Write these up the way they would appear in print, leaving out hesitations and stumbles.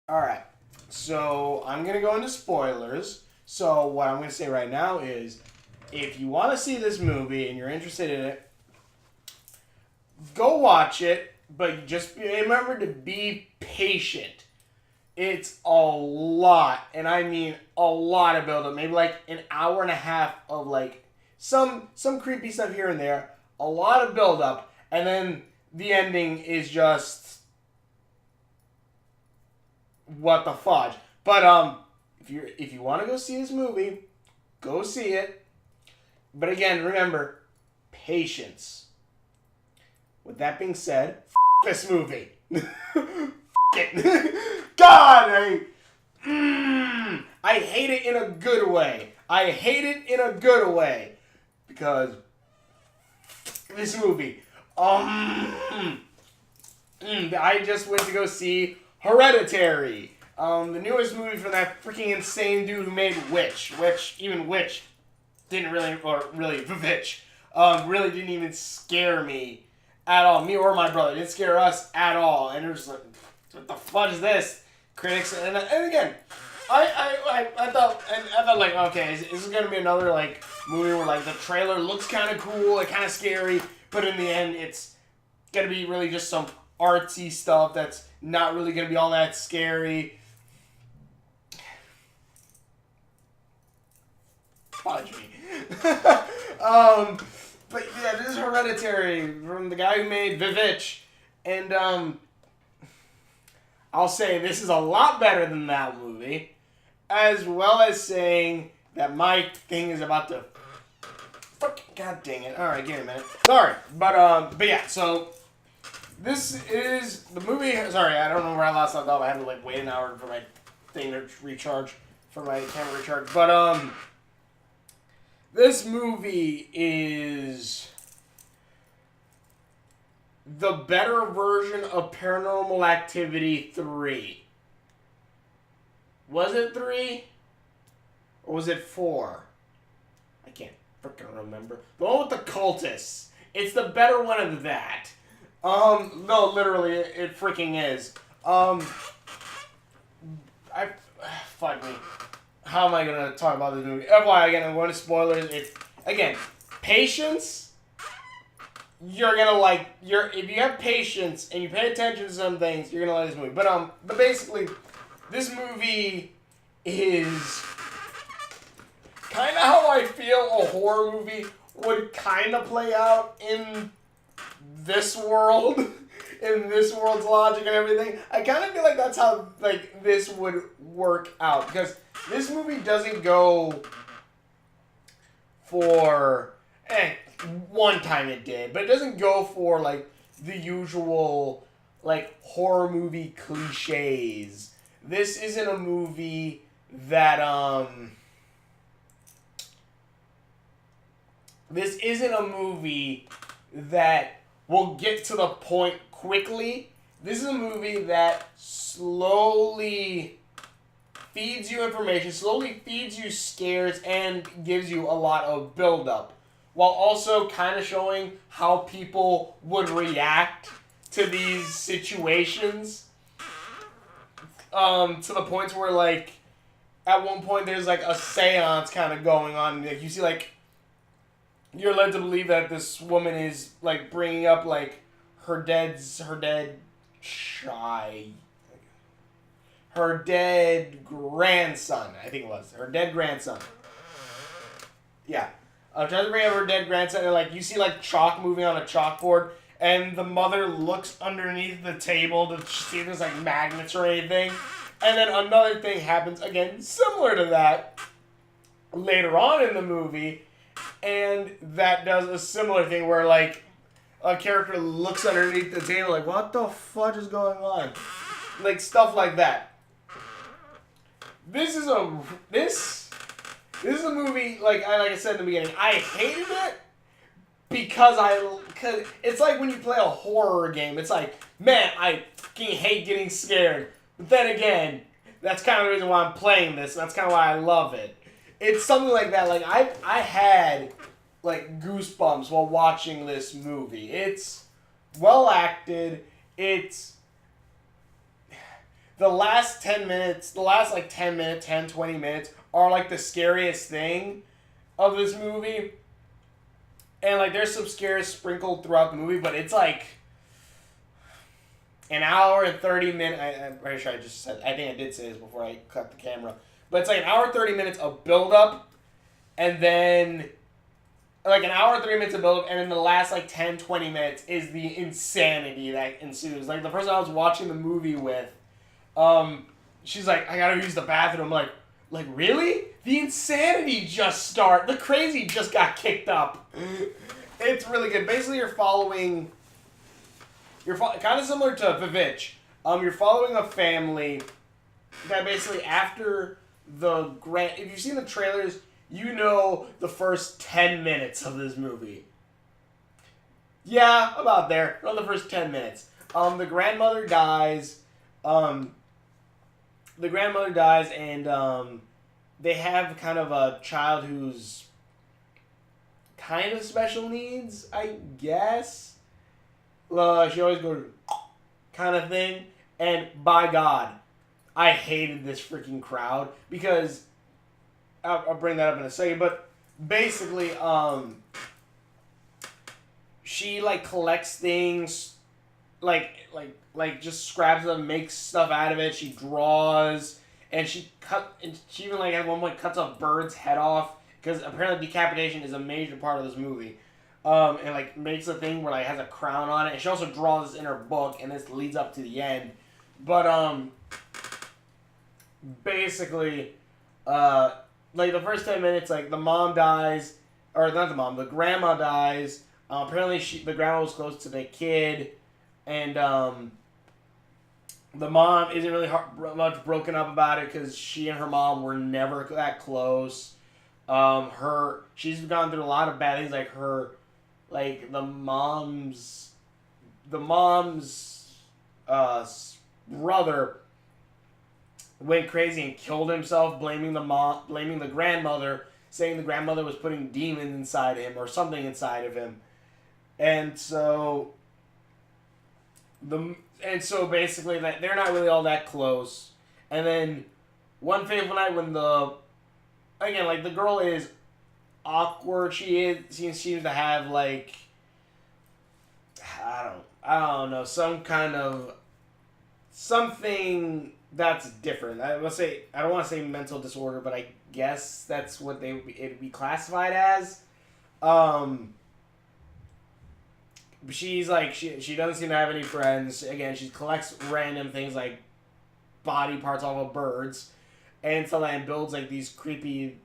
All right. So I'm gonna go into spoilers. So what I'm gonna say right now is, if you want to see this movie and you're interested in it, go watch it. But just remember to be patient. It's a lot, and I mean a lot of build up. Maybe like an hour and a half of like some creepy stuff here and there. A lot of build up, and then the ending is just what the fudge. But if you want to go see this movie, go see it. But again, remember, patience. With that being said, this movie. It. God, I hate it in a good way. I hate it in a good way because this movie. I just went to go see Hereditary. The newest movie from that freaking insane dude who made Witch. Witch didn't really, or really, Witch, really didn't even scare me at all. Me or my brother. It didn't scare us at all. And it was like, what the fudge is this? Critics, and again, I thought like, okay, is this gonna be another like movie where like the trailer looks kind of cool, like kind of scary, but in the end it's gonna be really just some artsy stuff that's not really gonna be all that scary. Fudge me. But yeah, this is Hereditary from the guy who made Vivitch, and I'll say this is a lot better than that movie, as well as saying that my thing is about to. God dang it! All right, give me a minute. Sorry, but yeah. So this is the movie. Sorry, I don't know where I last left off. I had to like wait an hour for my thing to recharge, for my camera recharge. But this movie is the better version of Paranormal Activity 3. Was it 3? Or was it 4? I can't freaking remember. The one with the cultists. It's the better one of that. No, literally, it freaking is. Fuck me. How am I gonna talk about this movie? FYI, again, I'm going to spoilers. Again, patience. You're gonna like if you have patience and you pay attention to some things, you're gonna like this movie. But basically, this movie is kind of how I feel a horror movie would kind of play out in this world, in this world's logic and everything. I kind of feel like that's how like this would work out, because this movie doesn't go for one time it did, but it doesn't go for like the usual like horror movie cliches. This isn't a movie that this isn't a movie that will get to the point quickly. This is a movie that slowly feeds you information, slowly feeds you scares, and gives you a lot of build-up, while also kind of showing how people would react to these situations. To the points where, like, at one point there's, like, a seance kind of going on. Like, you see, like, you're led to believe that this woman is, like, bringing up, like, her dead grandson, I think it was. Her dead grandson. Yeah. Trying to bring up her dead grandson, and like you see like chalk moving on a chalkboard, and the mother looks underneath the table to see if there's like magnets or anything, and then another thing happens again similar to that later on in the movie, and that does a similar thing where like a character looks underneath the table like, what the fudge is going on, like stuff like that. This is a movie, like I said in the beginning, I hated it because it's like when you play a horror game, it's like, man, I fucking hate getting scared. But then again, that's kind of the reason why I'm playing this, and that's kind of why I love it. It's something like that. Like, I had, like, goosebumps while watching this movie. It's well acted. It's the last 10 minutes, the last like 10 minutes, 10, 20 minutes are like the scariest thing of this movie. And like there's some scares sprinkled throughout the movie, but it's like an hour and 30 minutes. I'm pretty sure I just said, I think I did say this before I cut the camera. But it's like an hour and 30 minutes of build up, and then like an hour and 30 minutes of build up, and then the last like 10, 20 minutes is the insanity that ensues. Like the person I was watching the movie with, she's like, I gotta use the bathroom. I'm like really? The insanity just started. The crazy just got kicked up. It's really good. Basically, you're following. Kind of similar to Vivitch. You're following a family that basically after the if you've seen the trailers, you know the first 10 minutes of this movie. Yeah, about there. Around the first 10 minutes. The grandmother dies. And they have kind of a child who's kind of special needs, I guess. She always goes kind of thing. And by God, I hated this freaking crowd because I'll bring that up in a second. But basically, she like collects things, like just scraps them, makes stuff out of it. She draws, and she even like at one point cuts a bird's head off because apparently decapitation is a major part of this movie. And like makes a thing where like has a crown on it. And she also draws this in her book, and this leads up to the end. But basically, like the first 10 minutes, like the mom dies, or not the mom, the grandma dies. Apparently, the grandma was close to the kid, and the mom isn't really much broken up about it because she and her mom were never that close. She's gone through a lot of bad things, like the mom's brother went crazy and killed himself, blaming the grandmother, saying the grandmother was putting demons inside him or something inside of him, and so basically that they're not really all that close. And then one fateful night when the girl is awkward. She seems to have like I don't know, some kind of something that's different. I don't want to say mental disorder, but I guess that's what it'd be classified as. She's like she doesn't seem to have any friends. Again, she collects random things like body parts off of birds and stuff, and builds like these creepy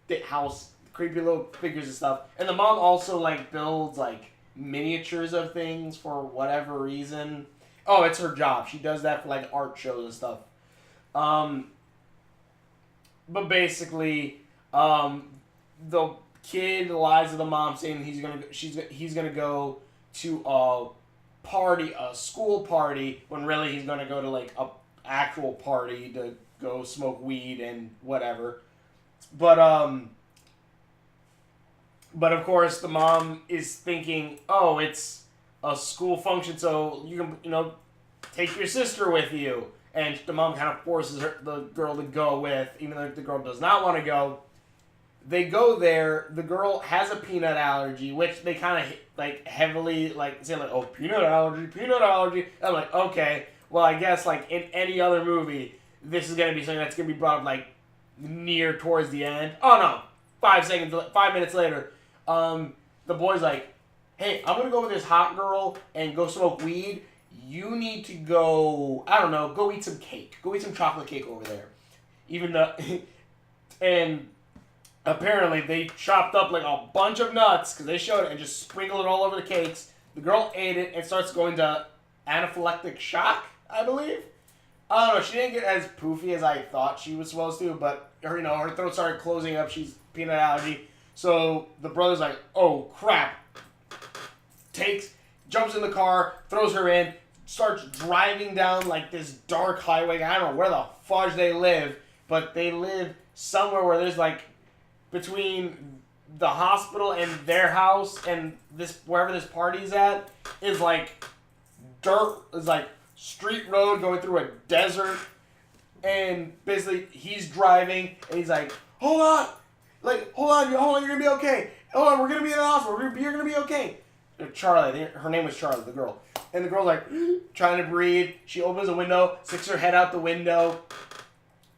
little figures and stuff. And the mom also like builds like miniatures of things for whatever reason. Oh, it's her job. She does that for like art shows and stuff. But basically, the kid lies to the mom saying he's gonna go to a school party, when really he's gonna go to like a actual party to go smoke weed and whatever. But of course the mom is thinking, oh, it's a school function, so you can take your sister with you. And the mom kind of forces the girl to go with, even though the girl does not want to go. They go there. The girl has a peanut allergy, which they kind of like heavily like say like, oh, peanut allergy. I'm like, okay, well, I guess like in any other movie, this is gonna be something that's gonna be brought up like near towards the end. Oh no, 5 minutes later, the boy's like, hey, I'm gonna go with this hot girl and go smoke weed. You need to go, I don't know, go eat some cake. Go eat some chocolate cake over there. Even though, and apparently they chopped up like a bunch of nuts, because they showed it, and just sprinkled it all over the cakes. The girl ate it and starts going to anaphylactic shock, I believe. I don't know, she didn't get as poofy as I thought she was supposed to, but her throat started closing up. She's peanut allergy. So the brother's like, oh crap. Jumps in the car, throws her in, starts driving down like this dark highway. I don't know where the fudge they live, but they live somewhere where there's like between the hospital and their house and wherever this party's at is like dirt, is like street road going through a desert. And basically, he's driving, and he's like, hold on. Like, hold on, you're going to be okay. Hold on, we're going to be in the hospital. You're going to be okay. Charlie, her name was Charlie, the girl. And the girl's like, trying to breathe. She opens a window, sticks her head out the window.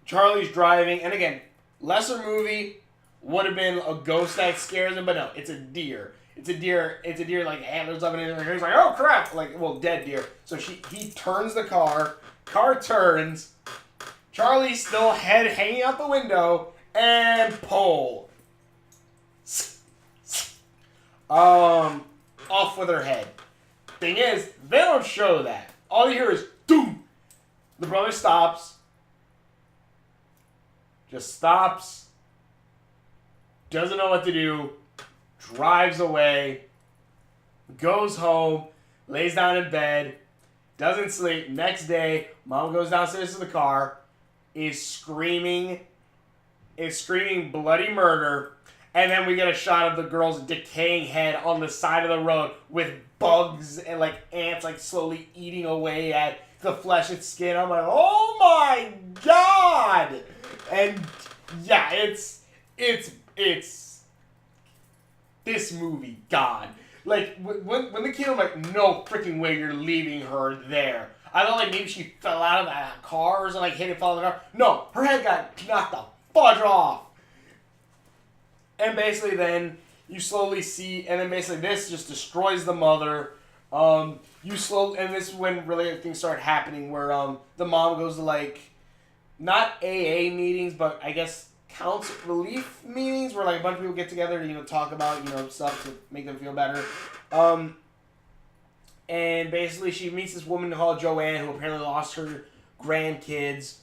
Charlie's driving. And again, lesser movie would have been a ghost that scares him, but no, it's a deer. It's a deer like antlers up in his hair. He's like, oh crap! Like, well, dead deer. So he turns the car turns, Charlie's still head hanging out the window, and pull. Off with her head. Thing is, they don't show that. All you hear is doom. The brother stops. Just stops. Doesn't know what to do. Drives away. Goes home. Lays down in bed. Doesn't sleep. Next day, mom goes downstairs to the car. Is screaming bloody murder. And then we get a shot of the girl's decaying head on the side of the road with bugs and like ants like slowly eating away at the flesh and skin. I'm like, oh my god! And yeah, it's this movie, God. Like when the kid, I'm like, no freaking way you're leaving her there. I thought like maybe she fell out of that car or something, like hit and fell in the car. No, her head got knocked the fudge off. And basically then you slowly see, and then basically this just destroys the mother. And this is when really things start happening where the mom goes to like, not AA meetings, but I guess council relief meetings where like a bunch of people get together to, talk about, stuff to make them feel better. And basically she meets this woman called Joanne who apparently lost her grandkids.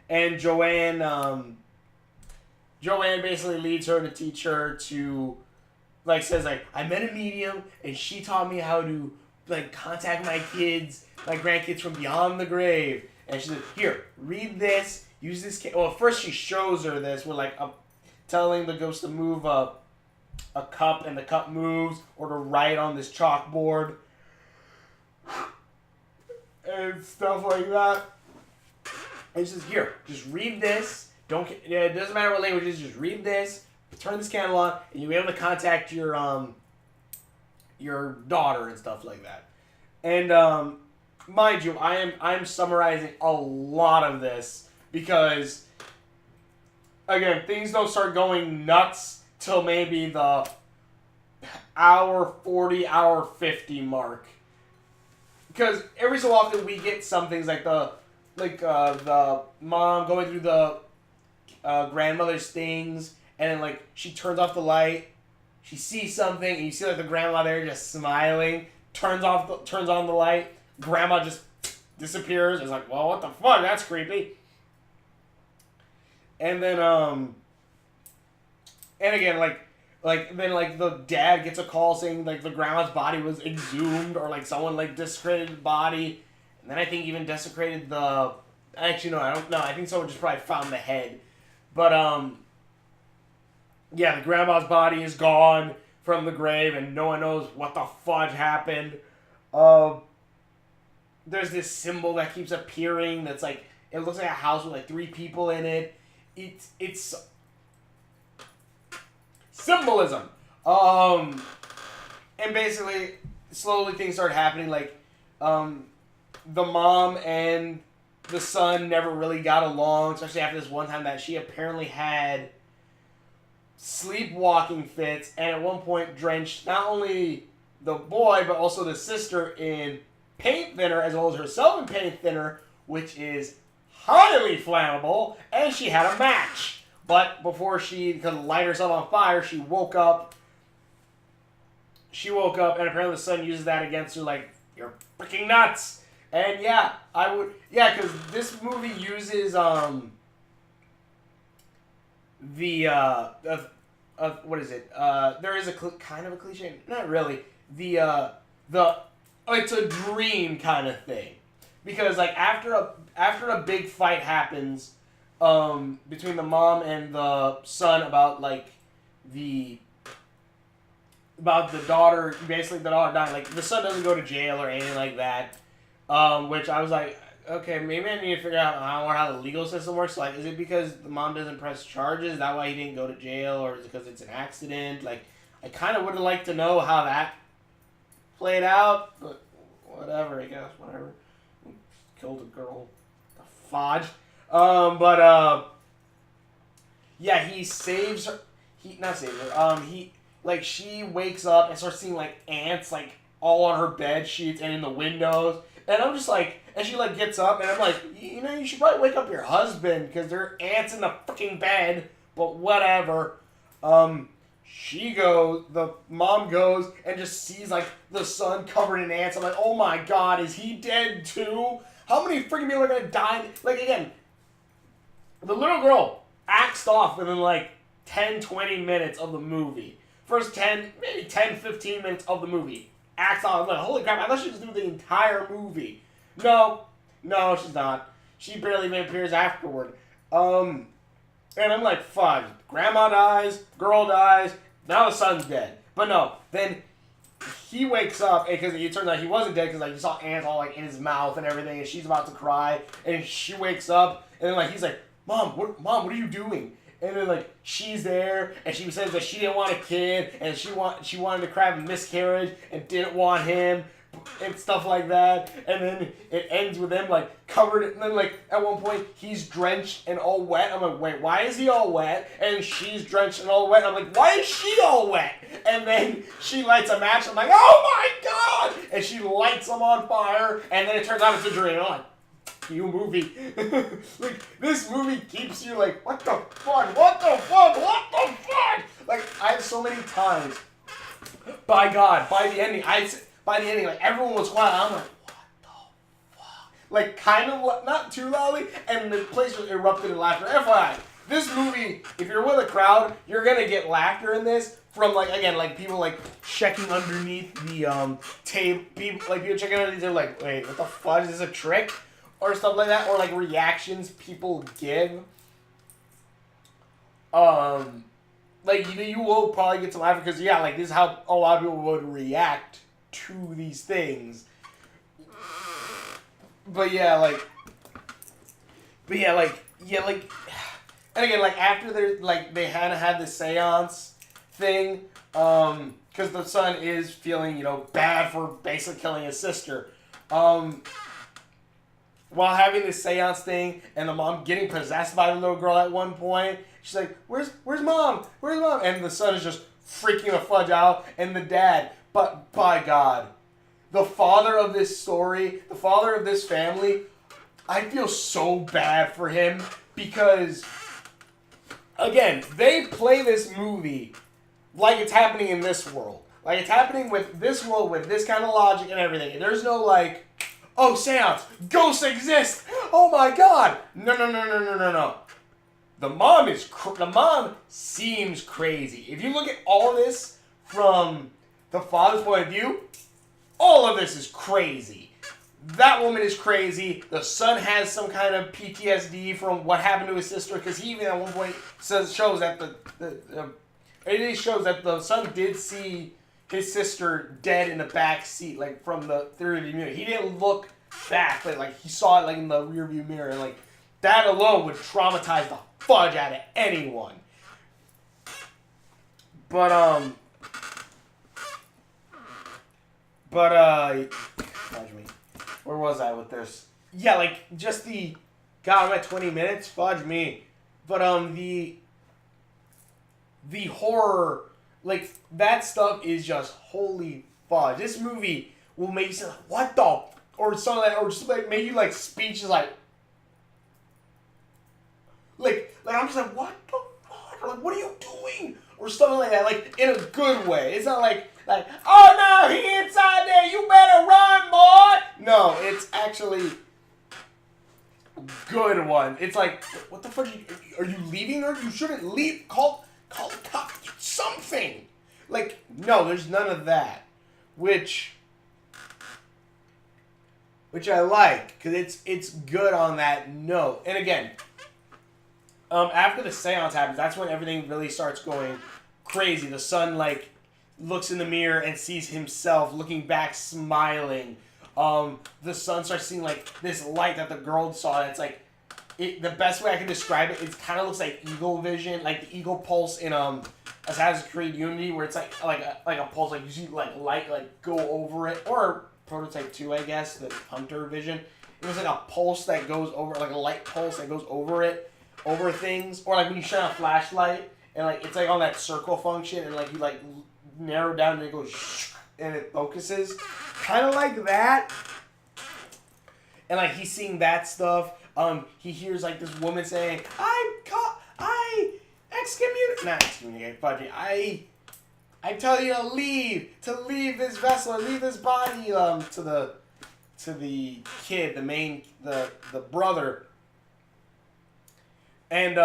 And Joanne basically leads her to teach her to, like, says, like, I met a medium, and she taught me how to, like, contact my kids, my grandkids from beyond the grave. And she said, here, read this, use this. Well, first she shows her this with, like, telling the ghost to move a cup, and the cup moves, or to write on this chalkboard, and stuff like that. And she says, here, just read this. It doesn't matter what language it is, just read this, turn this candle on, and you'll be able to contact your daughter and stuff like that. And mind you, I'm summarizing a lot of this because again, things don't start going nuts till maybe the hour 40, hour 50 mark. Because every so often we get some things like the mom going through the grandmother's things, and then like she turns off the light, she sees something, and you see like the grandma there just smiling, turns on the light, grandma just disappears. It's like, well, what the fuck? That's creepy. And then and again then like the dad gets a call saying like the grandma's body was exhumed, or like someone like desecrated the body, and then I think even desecrated the. Actually, no, I don't know. I think someone just probably found the head. But, yeah, the grandma's body is gone from the grave, and no one knows what the fudge happened. There's this symbol that keeps appearing that's like, it looks like a house with like 3 people in it. It's symbolism. And basically, slowly things start happening, like, the mom and the son never really got along, especially after this one time that she apparently had sleepwalking fits, and at one point drenched not only the boy but also the sister in paint thinner, as well as herself in paint thinner, which is highly flammable, and she had a match. But before she could light herself on fire, she woke up, and apparently the son uses that against her, like, you're freaking nuts. And yeah, because this movie uses what is it? There is kind of a cliche, not really. It's a dream kind of thing, because like after a big fight happens, between the mom and the son about the daughter, basically the daughter dying. Like the son doesn't go to jail or anything like that. Which I was like, okay, maybe I need to figure out how the legal system works. Like, is it because the mom doesn't press charges? Is that why he didn't go to jail? Or is it because it's an accident? Like, I kind of would have liked to know how that played out. But whatever, I guess. Whatever. Killed a girl. The fudge. Yeah, he saves her. Not saves her. She wakes up and starts seeing, like, ants, like, all on her bed sheets and in the windows. And I'm just like, and she, like, gets up, and I'm like, you should probably wake up your husband, because there are ants in the fucking bed, but whatever. The mom goes and just sees, like, the son covered in ants. I'm like, oh my god, is he dead too? How many freaking people are gonna die? Like, again, the little girl axed off within, like, 10, 20 minutes of the movie. First 10, maybe 10, 15 minutes of the movie. Acts on. I'm like, holy crap, I thought she was doing the entire movie. No, she's not. She barely even appears afterward. And I'm like, fudge. Grandma dies, girl dies, now the son's dead. But no, then he wakes up, because it turns out he wasn't dead, because, like, you saw ants all, like, in his mouth and everything, and she's about to cry, and she wakes up, and then, like, he's like, Mom, what are you doing? And then, like, she's there, and she says that she didn't want a kid, and she wanted to have a miscarriage, and didn't want him, and stuff like that. And then it ends with them, like, covered, and then, like, at one point, he's drenched and all wet. I'm like, wait, why is he all wet? And she's drenched and all wet. I'm like, why is she all wet? And then she lights a match. I'm like, oh my god! And she lights them on fire, and then it turns out it's a dream. I'm like, you movie. Like, this movie keeps you like, what the fuck? Like, I have so many times, by the ending, like, everyone was quiet. I'm like, what the fuck? Like, kind of, not too loudly, and the place was erupted in laughter. FYI, this movie, if you're with a crowd, you're gonna get laughter in this from, like, again, like, people, like, checking underneath the, tape, people checking underneath, they're like, wait, what the fuck, is this a trick? Or stuff like that, or, like, reactions people give. Like, you will probably get some laughter, because, yeah, like, this is how a lot of people would react to these things. And again, like, after they had the seance thing, because the son is feeling, bad for basically killing his sister, while having this seance thing, and the mom getting possessed by the little girl at one point, she's like, where's mom? Where's mom? And the son is just freaking the fudge out, and the dad, but by God, the father of this story, the father of this family, I feel so bad for him, because, again, they play this movie like it's happening in this world. Like, it's happening with this world, with this kind of logic and everything. And there's no, like, oh, seance, ghosts exist, oh my god. No. The mom seems crazy. If you look at all this from the father's point of view, all of this is crazy. That woman is crazy. The son has some kind of PTSD from what happened to his sister, because he even at one point shows that the son did see his sister dead in the back seat, like, from the rearview mirror. He didn't look back, but, like, he saw it, like, in the rearview mirror, and, like, that alone would traumatize the fudge out of anyone. Fudge me. Where was I with this? Yeah, like, just God, I'm at 20 minutes? Fudge me. But, the horror, like, that stuff is just holy fudge. This movie will make you say, like, what the? Or something like that, or just, like, make you, like, speeches, like, I'm just like, what the fuck? Or, like, what are you doing? Or something like that, like, in a good way. It's not like, oh no, he inside there, you better run, boy! No, it's actually a good one. It's like, what the fuck, are you leaving her? You shouldn't leave, call the cops, something! Like, no, there's none of that. Which I like, because it's good on that note. And again, after the seance happens, that's when everything really starts going crazy. The son, like, looks in the mirror and sees himself looking back, smiling. the son starts seeing like this light that the girl saw. It's like the best way I can describe it. It kind of looks like eagle vision, like the eagle pulse in Assassin's Creed Unity, where it's like a pulse, like you see like light like go over it, or Prototype 2, I guess, the hunter vision. It was like a pulse that goes over, like a light pulse that goes over it, over things, or like when you shine a flashlight and like it's like on that circle function and like you like narrow down and it goes and it focuses, kind of like that. And like he's seeing that stuff. He hears like this woman saying, I excommunicate, but I tell you to leave this vessel, leave this body, to the kid, the brother, and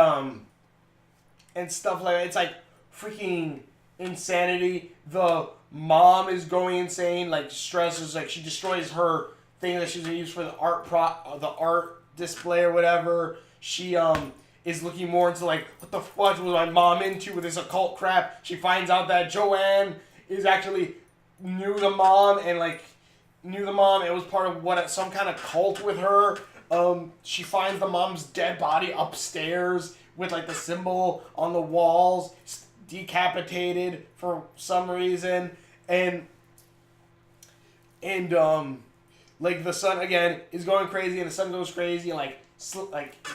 stuff like that. It's like freaking insanity. The mom is going insane, like stresses, like she destroys her thing that she's gonna use for the art display or whatever. She is looking more into like what the fudge was my mom into with this occult crap. She finds out that Joanne is actually knew the mom. It was part of some kind of cult with her. She finds the mom's dead body upstairs with like the symbol on the walls, decapitated for some reason, and like the son again is going crazy, and the son goes crazy and like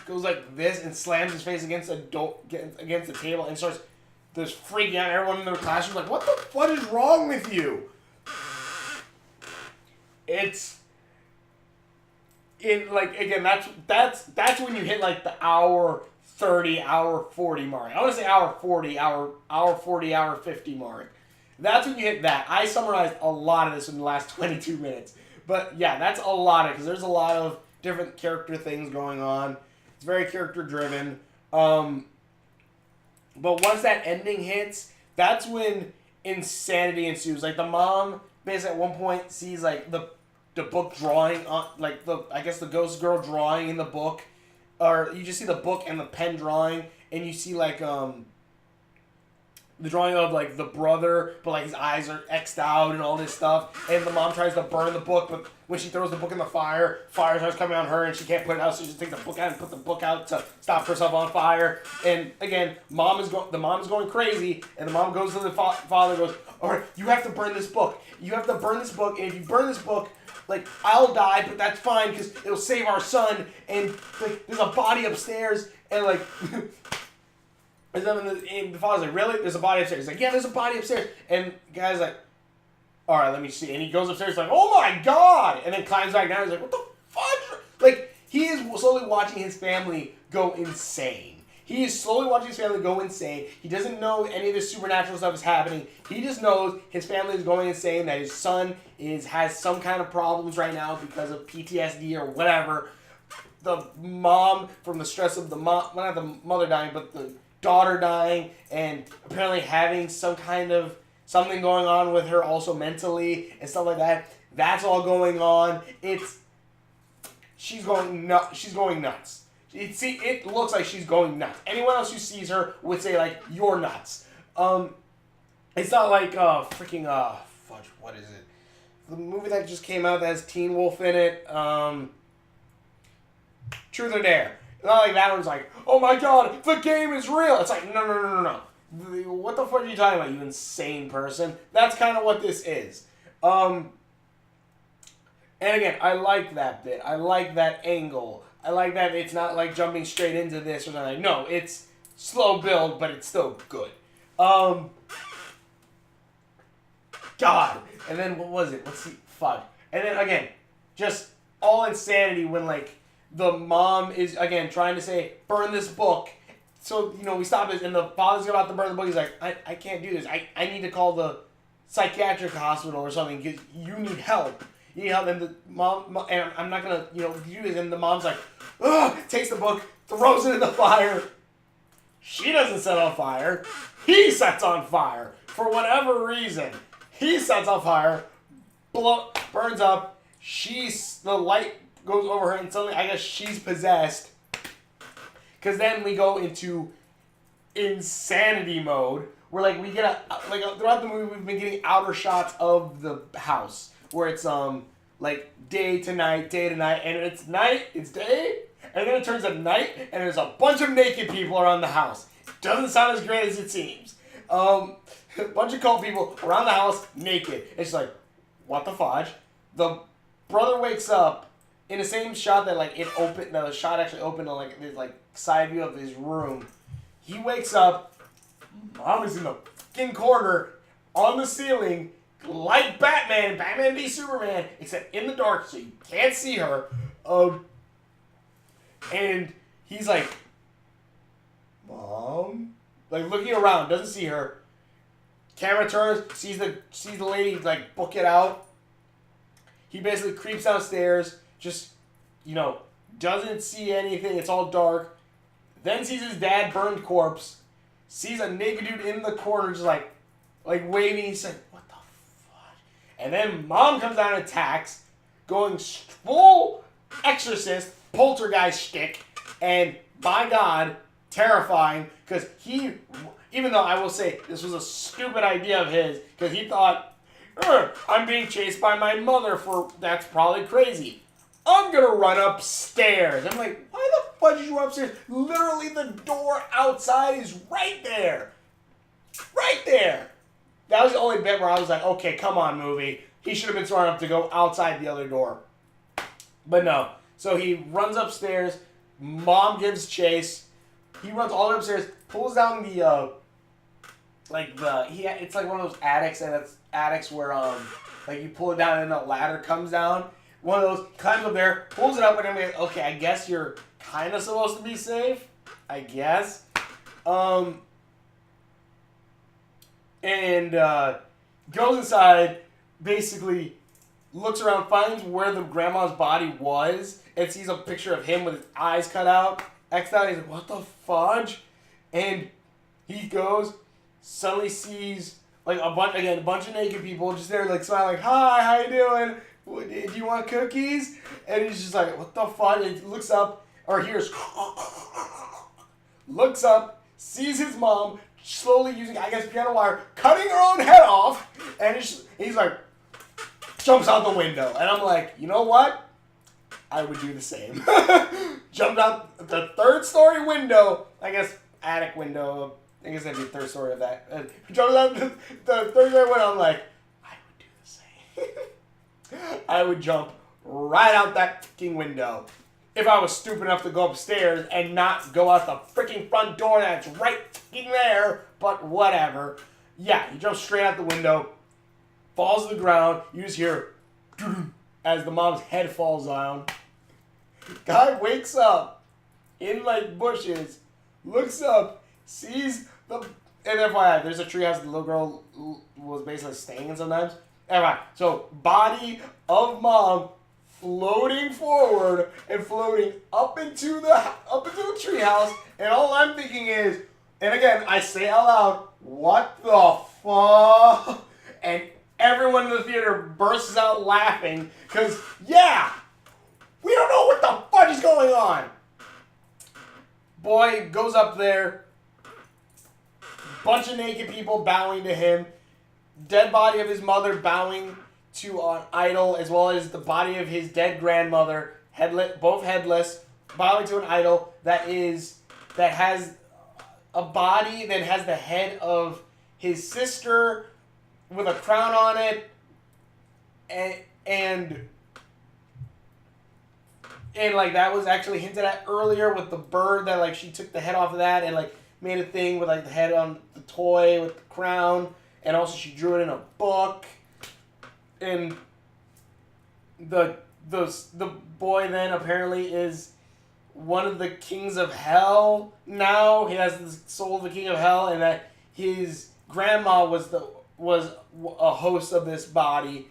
goes like this and slams his face against the table and starts just freaking out. Everyone in the classroom like, what the fuck is wrong with you? It's in like again that's when you hit like the hour 30, hour 40 mark. I want to say hour 40, hour 40, hour 50 mark. That's when you hit that. I summarized a lot of this in the last 22 minutes. But yeah, that's a lot of, because there's a lot of different character things going on. It's very character driven. But once that ending hits, that's when insanity ensues. Like the mom basically at one point sees like the book drawing on like the ghost girl drawing in the book, or you just see the book and the pen drawing, and you see like the drawing of like the brother, but like his eyes are X'd out and all this stuff. And the mom tries to burn the book, but when she throws the book in the fire starts coming on her and she can't put it out, so she just takes the book out and puts the book out to stop herself on fire. And again, the mom is going crazy, and the mom goes to the father and goes, all right, you have to burn this book. You have to burn this book, and if you burn this book, like, I'll die, but that's fine because it'll save our son. And like, there's a body upstairs, and like. And the father's like, really? There's a body upstairs. He's like, yeah, there's a body upstairs. And the guy's like, all right, let me see. And he goes upstairs like, oh my God. And then climbs back down. He's like, what the fuck? Like, he is slowly watching his family go insane. He is slowly watching his family go insane. He doesn't know any of this supernatural stuff is happening. He just knows his family is going insane, that his son has some kind of problems right now because of PTSD or whatever. The mom, from the stress of the mom, well, not the mother dying, but the daughter dying, and apparently having some kind of something going on with her also mentally and stuff like that. That's all going on. She's going nuts. It looks like she's going nuts. Anyone else who sees her would say like, you're nuts. It's not like fudge, what is it? The movie that just came out that has Teen Wolf in it. Truth or Dare. It's not like that one's like, oh my God, the game is real. It's like, no. What the fuck are you talking about, you insane person? That's kind of what this is. And again, I like that bit. I like that angle. I like that it's not like jumping straight into this or something. No, it's slow build, but it's still good. God. And then what was it? Let's see. Fuck. And then again, just all insanity when like the mom is, again, trying to say, burn this book. So, we stop this, and the father's about to burn the book. He's like, I can't do this. I need to call the psychiatric hospital or something because you need help. You need help. And the mom, and I'm not going to, do this. And the mom's like, ugh, takes the book, throws it in the fire. She doesn't set on fire. He sets on fire. For whatever reason, he sets on fire, burns up. The light goes over her, and suddenly I guess she's possessed. Because then we go into insanity mode, where like we get throughout the movie we've been getting outer shots of the house, where it's like day to night, and it's night, it's day, and then it turns to night, and there's a bunch of naked people around the house. Doesn't sound as great as it seems. A bunch of cult people around the house naked. It's like, what the fudge? The brother wakes up in the same shot that like it opened. The shot actually opened on like this like side view of his room. He wakes up. Mom is in the fucking corner on the ceiling, like Batman. Batman v Superman, except in the dark, so you can't see her. And he's like, Mom, like looking around, doesn't see her. Camera turns, sees the lady like book it out. He basically creeps downstairs, just doesn't see anything. It's all dark. Then sees his dad burned corpse. Sees a naked dude in the corner, just like waving. He's like, what the fuck? And then Mom comes down and attacks, going full exorcist poltergeist shtick, and by God, terrifying, because he, even though I will say this was a stupid idea of his, because he thought, I'm being chased by my mother that's probably crazy. I'm gonna run upstairs. I'm like, why the fuck did you run upstairs? Literally the door outside is right there. Right there. That was the only bit where I was like, okay, come on, movie. He should have been smart enough to go outside the other door. But no. So he runs upstairs. Mom gives chase. He runs all the way upstairs, pulls down the it's like one of those attics, and it's attics where like you pull it down and a ladder comes down. One of those, climbs up there, pulls it up, and I'm like, okay, I guess you're kind of supposed to be safe, I guess. And goes inside, basically looks around, finds where the grandma's body was, and sees a picture of him with his eyes cut out, X'd out. He's like, what the fudge? And he goes, suddenly sees like a bunch of naked people just there, like smiling, like, hi, how you doing? Do you want cookies? And he's just like, what the fuck? And he looks up, or hears, looks up, sees his mom slowly using, I guess, piano wire, cutting her own head off, and he's like, jumps out the window. And I'm like, you know what? I would do the same. Jumped out the third story window, I guess, attic window, I guess that'd be the third story of that. Jumped out the third story window, I'm like, I would do the same. I would jump right out that fucking window. If I was stupid enough to go upstairs and not go out the freaking front door that's right fucking there, but whatever. Yeah, he jumps straight out the window, falls to the ground, you just hear as the mom's head falls down. Guy wakes up in like bushes, looks up, sees the, and FYI, there's a treehouse the little girl was basically staying in sometimes. Anyway, so body of mom floating forward and floating up into the treehouse, and all I'm thinking is, and again I say out loud, what the fuck? And everyone in the theater bursts out laughing because yeah, we don't know what the fuck is going on. Boy goes up there, bunch of naked people bowing to him. Dead body of his mother bowing to an idol, as well as the body of his dead grandmother, both headless, bowing to an idol that has a body that has the head of his sister with a crown on it, and like that was actually hinted at earlier with the bird that like she took the head off of that and like made a thing with like the head on the toy with the crown. And also she drew it in a book. And the boy then apparently is one of the kings of hell now. He has the soul of the king of hell, and that his grandma was a host of this body,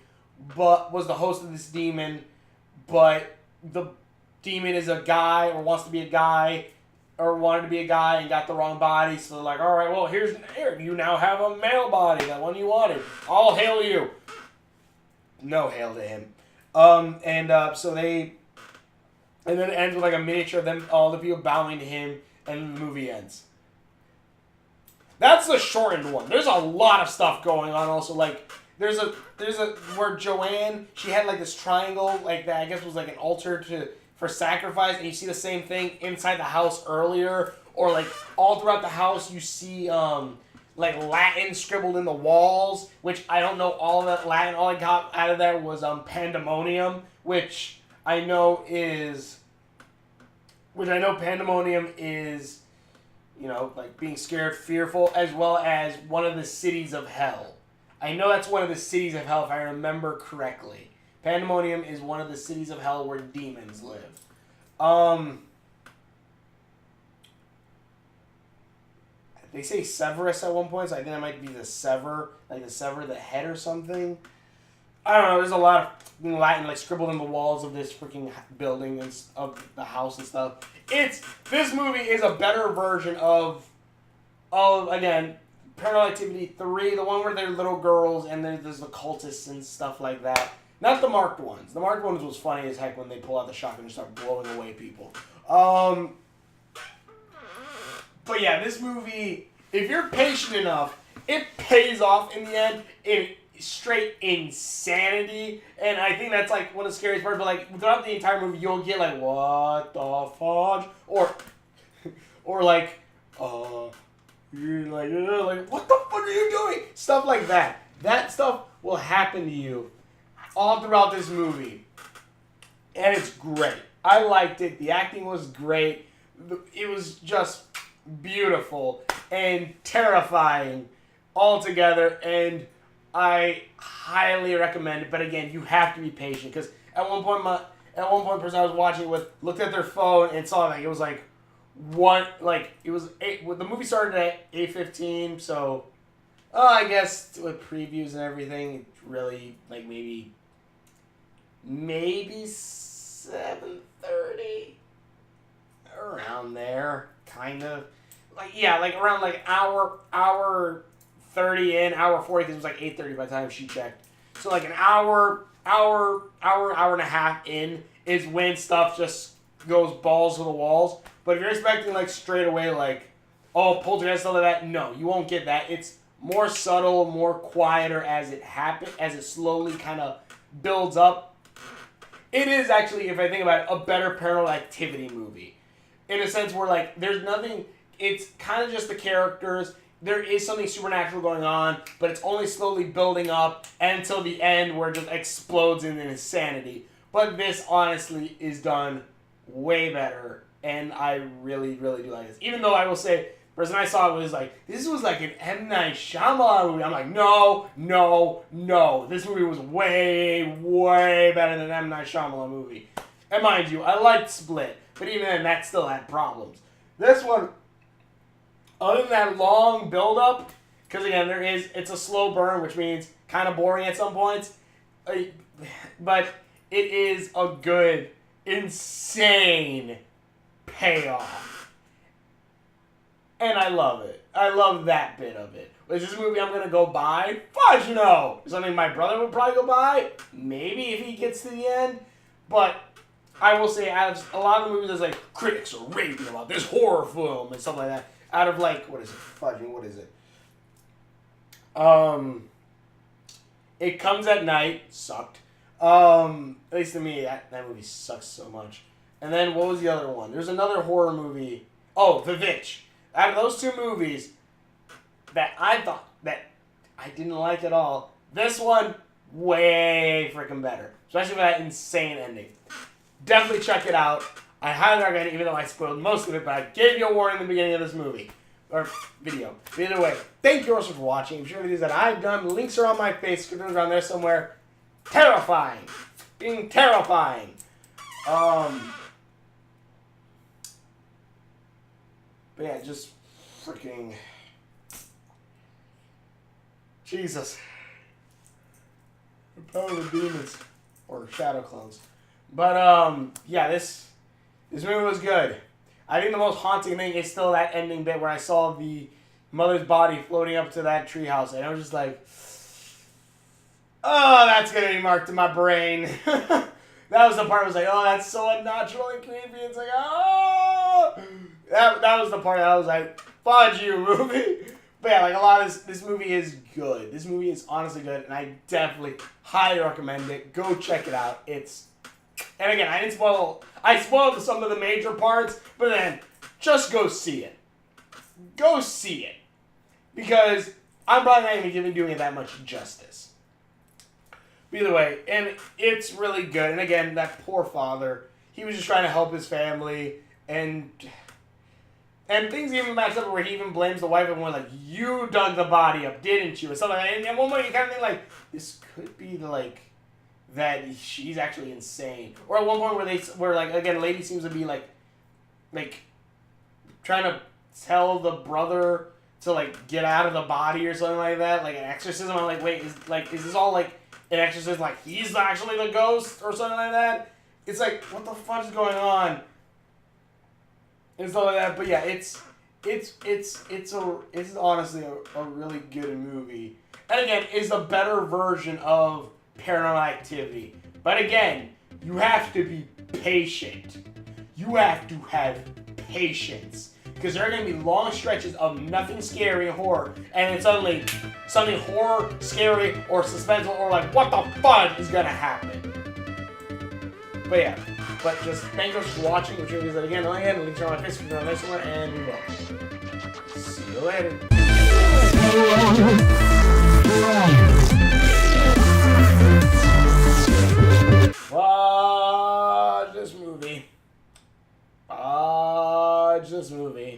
but was the host of this demon, but the demon is a guy or wants to be a guy, or wanted to be a guy and got the wrong body, so they're like, all right, well, here, you now have a male body, that one you wanted. I'll hail you. No hail to him. So they, and then it ends with like a miniature of them, all the people bowing to him, and the movie ends. That's the shortened one. There's a lot of stuff going on also, like, there's a where Joanne, she had like this triangle like that I guess was like an altar for sacrifice, and you see the same thing inside the house earlier, or like all throughout the house you see like Latin scribbled in the walls, which I don't know all of that Latin. All I got out of there was pandemonium, which I know pandemonium is, you know, like being scared, fearful, as well as one of the cities of hell. I know that's one of the cities of hell if I remember correctly. Pandemonium is one of the cities of hell where demons live. They say Severus at one point, so I think that might be the sever the head or something. I don't know. There's a lot of Latin like scribbled in the walls of this freaking building and of the house and stuff. This movie is a better version of again Paranormal Activity 3, the one where they're little girls and there's the cultists and stuff like that. Not the marked ones. The marked ones was funny as heck when they pull out the shotgun and start blowing away people. But yeah, this movie, if you're patient enough, it pays off in the end in straight insanity. And I think that's like one of the scariest parts. But like throughout the entire movie, you'll get like, what the fuck? Or like, you're like, what the fuck are you doing? Stuff like that. That stuff will happen to you all throughout this movie. And it's great. I liked it. The acting was great. It was just beautiful and terrifying all together, and I highly recommend it. But again, you have to be patient, because at one point the person I was watching with looked at their phone and saw like it was like the movie started at 8:15, so I guess with previews and everything, it's really like maybe 7:30 around there, kind of. Like around like hour 30 in, hour 40, because it was like 8:30 by the time she checked. So like an hour and a half in is when stuff just goes balls to the walls. But if you're expecting like straight away like, oh, poltergeist, stuff like that, no, you won't get that. It's more subtle, more quieter as it slowly kind of builds up. It is actually, if I think about it, a better Paranormal Activity movie. In a sense where like there's nothing. It's kind of just the characters. There is something supernatural going on, but it's only slowly building up until the end where it just explodes in insanity. But this, honestly, is done way better, and I really, really do like this. Even though I will say, the person I saw it was like, this was like an M. Night Shyamalan movie. I'm like, no. This movie was way, way better than an M. Night Shyamalan movie. And mind you, I liked Split, but even then, that still had problems. This one, other than that long build-up, because again, it's a slow burn, which means kind of boring at some points, but it is a good, insane payoff. And I love it. I love that bit of it. Is this a movie I'm going to go buy? Fudge no! Something my brother would probably go buy? Maybe if he gets to the end. But I will say, out of a lot of the movies, there's like, critics are raving about this horror film and stuff like that. Out of like, what is it? Fudging, what is it? It Comes at Night. Sucked. At least to me, that movie sucks so much. And then, what was the other one? There's another horror movie. Oh, The Witch. Out of those two movies that I thought that I didn't like at all, this one, way freaking better. Especially for that insane ending. Definitely check it out. I highly recommend it, even though I spoiled most of it, but I gave you a warning in the beginning of this movie. Or video. But either way, thank you also for watching. I'm sure videos that I've done, links are on my face, scriptures around there somewhere. Terrifying. Being terrifying. But yeah, just freaking Jesus. The power of the demons. Or shadow clones. But yeah, this movie was good. I think the most haunting thing is still that ending bit where I saw the mother's body floating up to that treehouse, and I was just like, oh, that's gonna be marked in my brain. That was the part I was like, oh, that's so unnatural and creepy. It's like, oh, that was the part that I was like, fudge you, movie. But yeah, like a lot of this movie is good. This movie is honestly good, and I definitely highly recommend it. Go check it out. And again, I spoiled some of the major parts, but then just go see it. Go see it. Because I'm probably not even doing it that much justice. But either way, and it's really good. And again, that poor father, he was just trying to help his family, and things even match up where he even blames the wife and one like, you dug the body up, didn't you? Or something like that. And at one point you kind of think like, this could be like that she's actually insane. Or at one point where like again, lady seems to be like trying to tell the brother to like get out of the body or something like that, like an exorcism. I'm like, wait, is this all like an exorcism? Like he's actually the ghost or something like that? It's like, what the fuck is going on? And stuff like that. But yeah, it's honestly a really good movie. And again, it's a better version of Paranormal Activity. But again, you have to be patient. You have to have patience. Because there are going to be long stretches of nothing scary and horror. And then suddenly, something horror, scary, or suspenseful, or like, what the fuck is going to happen? But yeah. But just thank you for watching, which is again, links are on my Facebook on this one, and see you later. Watch this movie. Watch this movie.